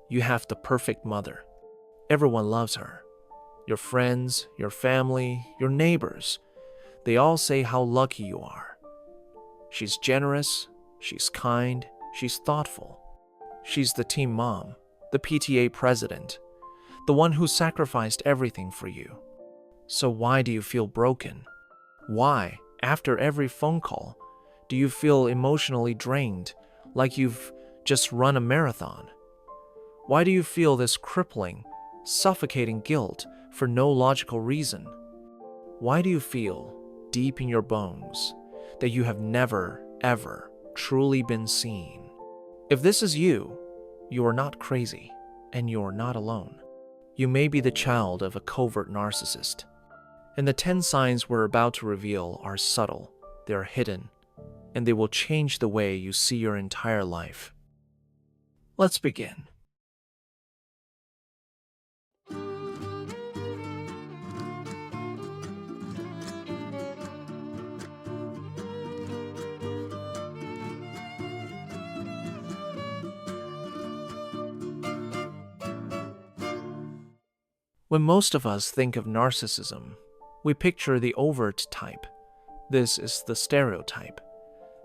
You have the perfect mother. Everyone loves her. Your friends, your family, your neighbors, they all say how lucky you are. She's generous, she's kind, she's thoughtful. She's the team mom, the PTA president, the one who sacrificed everything for you. So why do you feel broken? Why, after every phone call, do you feel emotionally drained, like you've just run a marathon? Why do you feel this crippling, suffocating guilt for no logical reason? Why do you feel, deep in your bones, that you have never, ever truly been seen? If this is you, you are not crazy, and you are not alone. You may be the child of a covert narcissist. And the 10 signs we're about to reveal are subtle, they are hidden, and they will change the way you see your entire life. Let's begin. When most of us think of narcissism, we picture the overt type. This is the stereotype.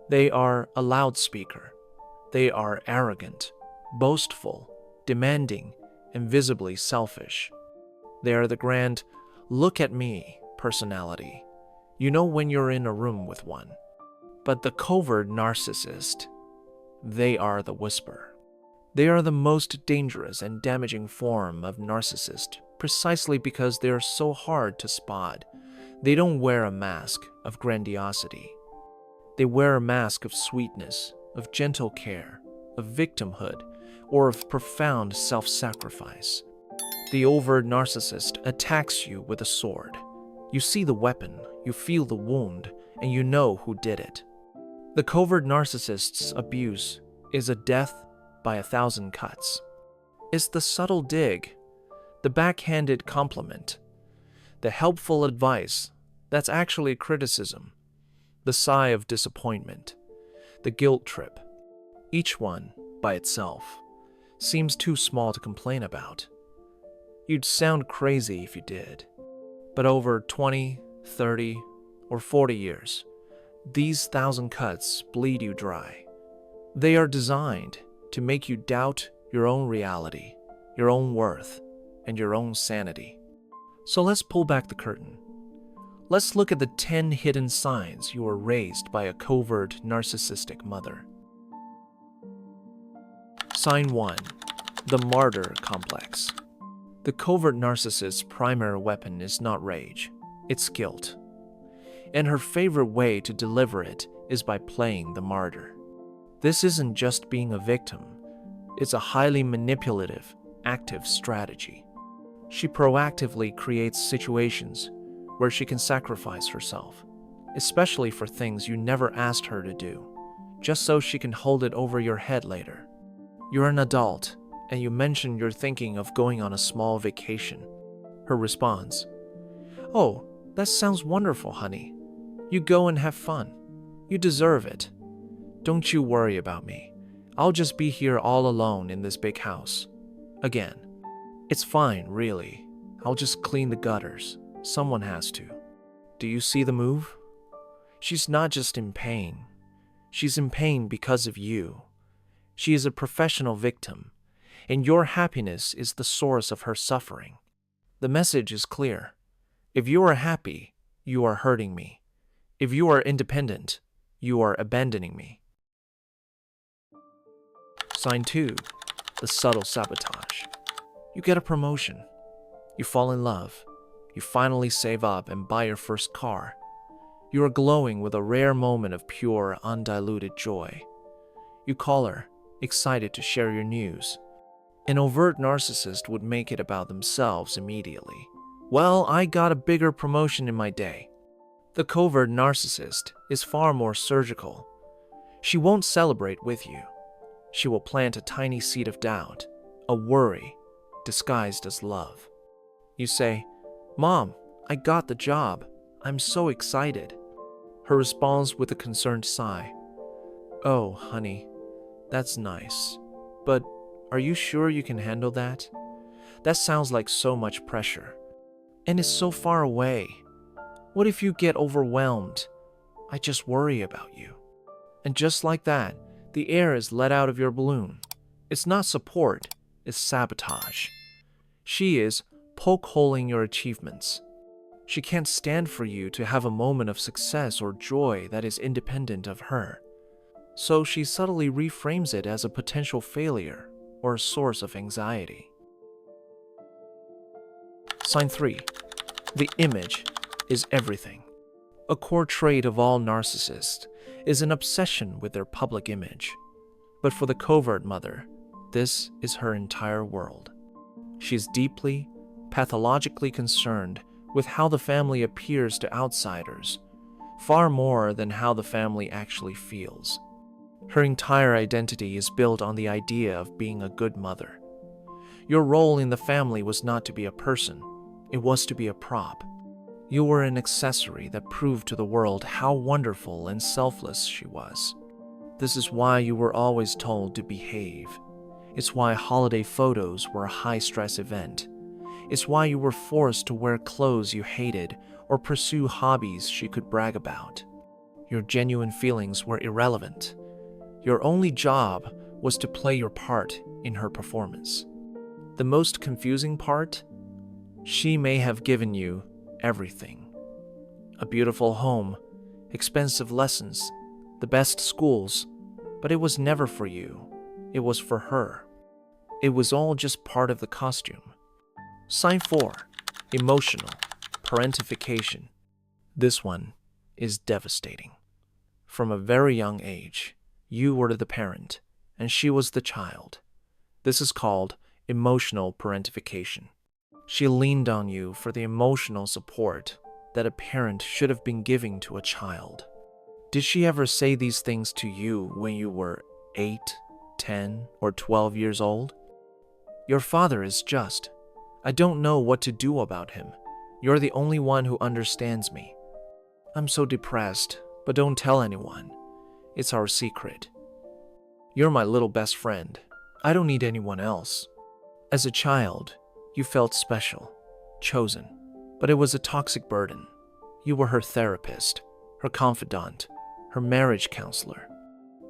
They are a loudspeaker. They are arrogant, boastful, demanding, and visibly selfish. They are the grand, look at me personality. You know when you're in a room with one. But the covert narcissist, they are the whisper. They are the most dangerous and damaging form of narcissist precisely because they are so hard to spot. They don't wear a mask of grandiosity. They wear a mask of sweetness, of gentle care, of victimhood, or of profound self-sacrifice. The overt narcissist attacks you with a sword. You see the weapon, you feel the wound, and you know who did it. The covert narcissist's abuse is a death by 1,000 cuts. It's the subtle dig, the backhanded compliment, the helpful advice that's actually criticism, the sigh of disappointment, the guilt trip. Each one, by itself, seems too small to complain about. You'd sound crazy if you did. But over 20, 30, or 40 years, these 1,000 cuts bleed you dry. They are designed to make you doubt your own reality, your own worth, and your own sanity. So let's pull back the curtain. Let's look at the 10 hidden signs you were raised by a covert narcissistic mother. Sign 1. The martyr complex. The covert narcissist's primary weapon is not rage, it's guilt. And her favorite way to deliver it is by playing the martyr. This isn't just being a victim, it's a highly manipulative, active strategy. She proactively creates situations where she can sacrifice herself, especially for things you never asked her to do, just so she can hold it over your head later. You're an adult, and you mention you're thinking of going on a small vacation. Her response, "Oh, that sounds wonderful, honey. You go and have fun. You deserve it. Don't you worry about me. I'll just be here all alone in this big house." Again, "It's fine, really. I'll just clean the gutters. Someone has to." Do you see the move? She's not just in pain. She's in pain because of you. She is a professional victim, and your happiness is the source of her suffering. The message is clear. If you are happy, you are hurting me. If you are independent, you are abandoning me. Sign 2. The subtle sabotage. You get a promotion. You fall in love. You finally save up and buy your first car. You are glowing with a rare moment of pure, undiluted joy. You call her, excited to share your news. An overt narcissist would make it about themselves immediately. "Well, I got a bigger promotion in my day." The covert narcissist is far more surgical. She won't celebrate with you. She will plant a tiny seed of doubt, a worry, disguised as love. You say, "Mom, I got the job. I'm so excited." Her response with a concerned sigh, "Oh, honey, that's nice. But Are you sure you can handle that? That sounds like so much pressure. And it's so far away. What if you get overwhelmed? I just worry about you. And just like that, the air is let out of your balloon. It's not support, it's sabotage. She is poke-holing your achievements. She can't stand for you to have a moment of success or joy that is independent of her. So she subtly reframes it as a potential failure or a source of anxiety. Sign 3. The image is everything. A core trait of all narcissists is an obsession with their public image. But for the covert mother, this is her entire world. She's deeply, pathologically concerned with how the family appears to outsiders, far more than how the family actually feels. Her entire identity is built on the idea of being a good mother. Your role in the family was not to be a person, it was to be a prop. You were an accessory that proved to the world how wonderful and selfless she was. This is why you were always told to behave. It's why holiday photos were a high-stress event. It's why you were forced to wear clothes you hated or pursue hobbies she could brag about. Your genuine feelings were irrelevant. Your only job was to play your part in her performance. The most confusing part? She may have given you everything. A beautiful home, expensive lessons, the best schools, but it was never for you. It was for her. It was all just part of the costume. Sign 4. Emotional parentification. This one is devastating. From a very young age, you were the parent, and she was the child. This is called emotional parentification. She leaned on you for the emotional support that a parent should have been giving to a child. Did she ever say these things to you when you were 8, 10, or 12 years old? Your father is just. I don't know what to do about him. You're the only one who understands me. I'm so depressed, but don't tell anyone. It's our secret. You're my little best friend. I don't need anyone else. As a child, you felt special, chosen, but it was a toxic burden. You were her therapist, her confidant, her marriage counselor.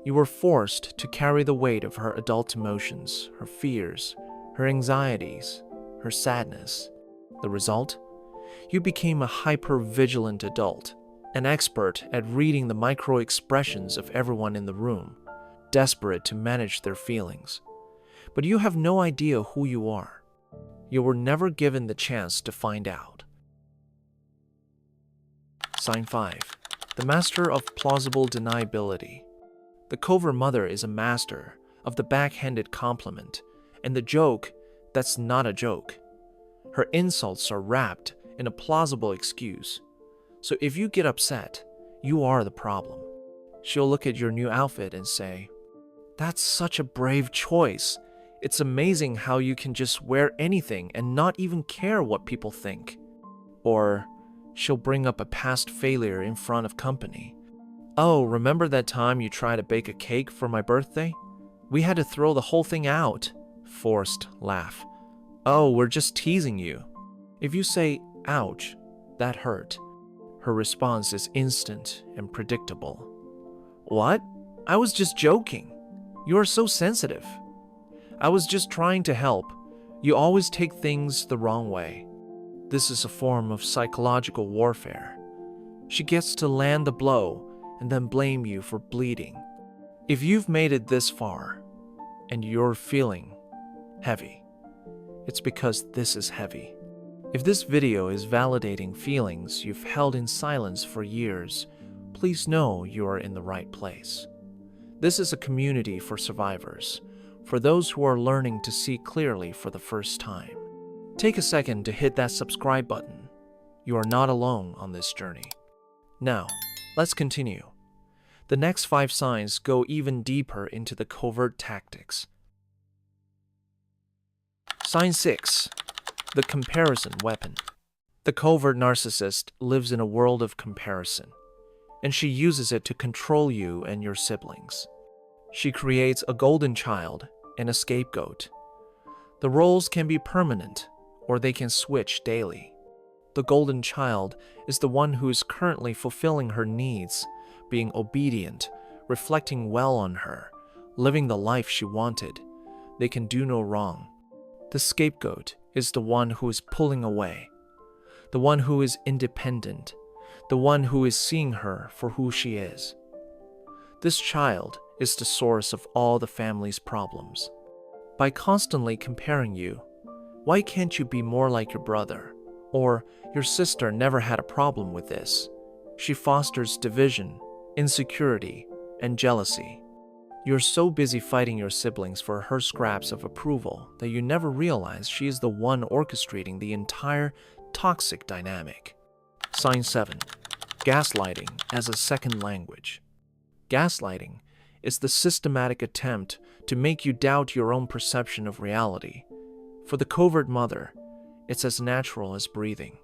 You were forced to carry the weight of her adult emotions, her fears, her anxieties, her sadness. The result? You became a hyper-vigilant adult, an expert at reading the micro-expressions of everyone in the room, desperate to manage their feelings. But you have no idea who you are. You were never given the chance to find out. Sign 5. The master of plausible deniability. The covert mother is a master of the backhanded compliment and the joke that's not a joke. Her insults are wrapped in a plausible excuse. So if you get upset, you are the problem. She'll look at your new outfit and say, "That's such a brave choice. It's amazing how you can just wear anything and not even care what people think." Or she'll bring up a past failure in front of company. "Oh, remember that time you tried to bake a cake for my birthday? We had to throw the whole thing out." Forced laugh. "Oh, we're just teasing you." If you say, "Ouch, that hurt," her response is instant and predictable. "What? I was just joking. You are so sensitive." "I was just trying to help. You always take things the wrong way." This is a form of psychological warfare. She gets to land the blow and then blame you for bleeding. If you've made it this far and you're feeling heavy, it's because this is heavy. If this video is validating feelings you've held in silence for years, please know you are in the right place. This is a community for survivors, for those who are learning to see clearly for the first time. Take a second to hit that subscribe button. You are not alone on this journey. Now, let's continue. The next 5 signs go even deeper into the covert tactics. Sign 6. The comparison weapon. The covert narcissist lives in a world of comparison, and she uses it to control you and your siblings. She creates a golden child and a scapegoat, The roles can be permanent, or they can switch daily. The golden child is the one who is currently fulfilling her needs, being obedient, reflecting well on her, living the life she wanted. They can do no wrong. The scapegoat is the one who is pulling away, the one who is independent, the one who is seeing her for who she is. This child is the source of all the family's problems. By constantly comparing you, why can't you be more like your brother? Or your sister never had a problem with this. She fosters division, insecurity, and jealousy. You're so busy fighting your siblings for her scraps of approval that you never realize she is the one orchestrating the entire toxic dynamic. Sign 7. Gaslighting as a second language. Gaslighting is the systematic attempt to make you doubt your own perception of reality. For the covert mother, it's as natural as breathing.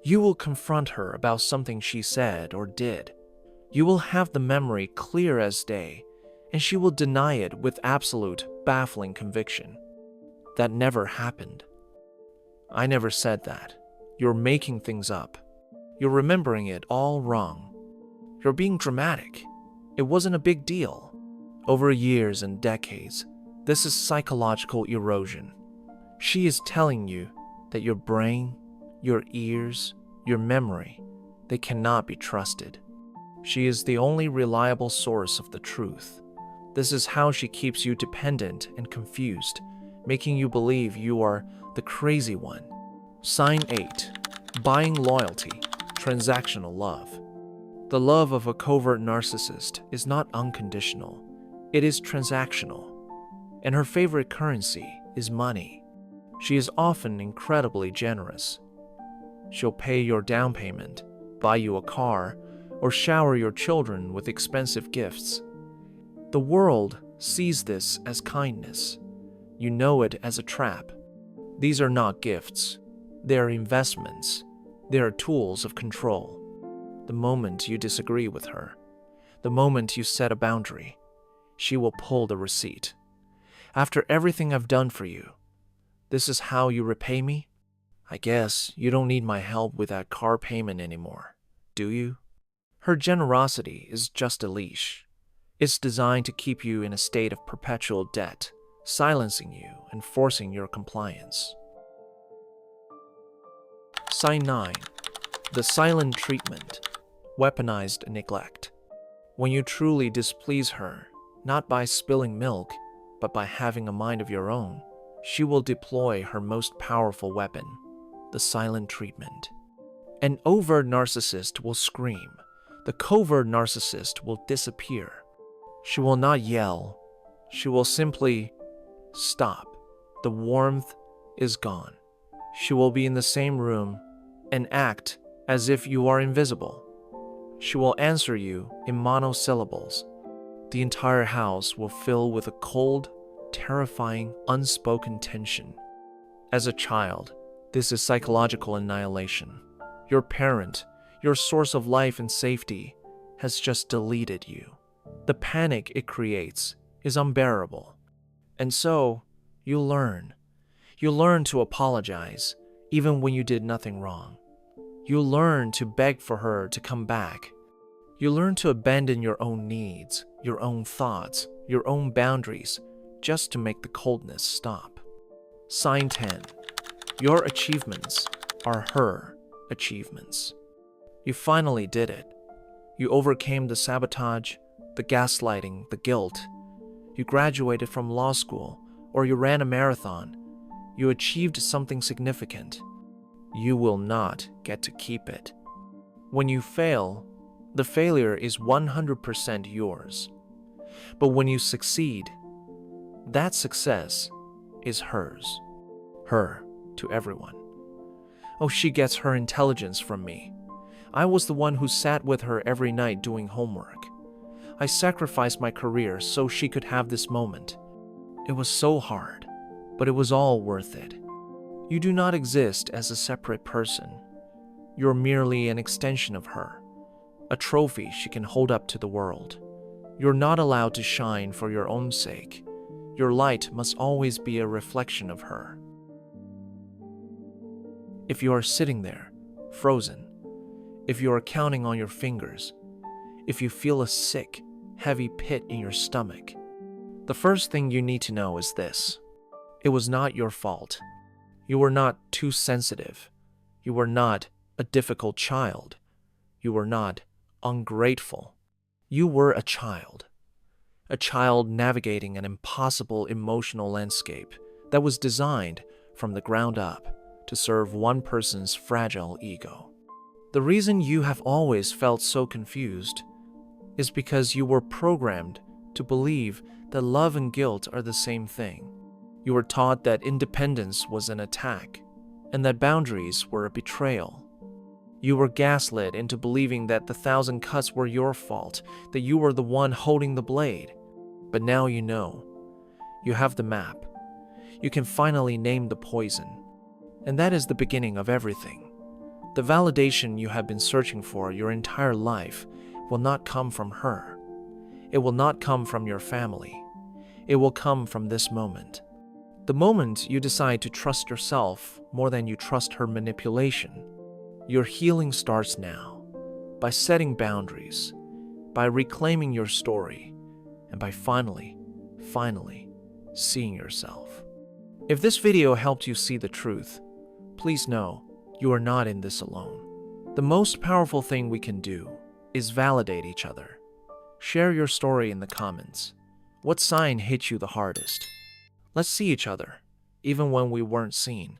You will confront her about something she said or did. You will have the memory clear as day, and she will deny it with absolute, baffling conviction. That never happened. I never said that. You're making things up. You're remembering it all wrong. You're being dramatic. It wasn't a big deal. Over years and decades, this is psychological erosion. She is telling you that your brain, your ears, your memory, they cannot be trusted. She is the only reliable source of the truth. This is how she keeps you dependent and confused, making you believe you are the crazy one. Sign 8. Buying loyalty, transactional love. The love of a covert narcissist is not unconditional. It is transactional, and her favorite currency is money. She is often incredibly generous. She'll pay your down payment, buy you a car, or shower your children with expensive gifts. The world sees this as kindness. You know it as a trap. These are not gifts. They are investments. They are tools of control. The moment you disagree with her, the moment you set a boundary, she will pull the receipt. After everything I've done for you, this is how you repay me? I guess you don't need my help with that car payment anymore, do you? Her generosity is just a leash. It's designed to keep you in a state of perpetual debt, silencing you and forcing your compliance. Sign 9. The silent treatment, weaponized neglect. When you truly displease her, not by spilling milk, but by having a mind of your own, she will deploy her most powerful weapon, the silent treatment. An overt narcissist will scream. The covert narcissist will disappear. She will not yell. She will simply stop. The warmth is gone. She will be in the same room and act as if you are invisible. She will answer you in monosyllables. The entire house will fill with a cold, terrifying, unspoken tension. As a child, this is psychological annihilation. Your parent, your source of life and safety, has just deleted you. The panic it creates is unbearable. And so, you learn. You learn to apologize, even when you did nothing wrong. You learn to beg for her to come back. You learn to abandon your own needs, your own thoughts, your own boundaries, just to make the coldness stop. Sign 10. Your achievements are her achievements. You finally did it. You overcame the sabotage, the gaslighting, the guilt. You graduated from law school, or you ran a marathon. You achieved something significant. You will not get to keep it. When you fail, the failure is 100% yours. But when you succeed, that success is hers. Her to everyone. Oh, she gets her intelligence from me. I was the one who sat with her every night doing homework. I sacrificed my career so she could have this moment. It was so hard, but it was all worth it. You do not exist as a separate person. You're merely an extension of her, a trophy she can hold up to the world. You're not allowed to shine for your own sake. Your light must always be a reflection of her. If you are sitting there, frozen, if you are counting on your fingers, if you feel a sick, heavy pit in your stomach, the first thing you need to know is this: it was not your fault. You were not too sensitive. You were not a difficult child. You were not ungrateful. You were a child navigating an impossible emotional landscape that was designed from the ground up to serve one person's fragile ego. The reason you have always felt so confused is because you were programmed to believe that love and guilt are the same thing. You were taught that independence was an attack and that boundaries were a betrayal. You were gaslit into believing that the 1,000 cuts were your fault, that you were the one holding the blade. But now you know. You have the map. You can finally name the poison. And that is the beginning of everything. The validation you have been searching for your entire life will not come from her. It will not come from your family. It will come from this moment. The moment you decide to trust yourself more than you trust her manipulation. Your healing starts now, by setting boundaries, by reclaiming your story, and by finally seeing yourself. If this video helped you see the truth, please know you are not in this alone. The most powerful thing we can do is validate each other. Share your story in the comments. What sign hit you the hardest? Let's see each other, even when we weren't seen.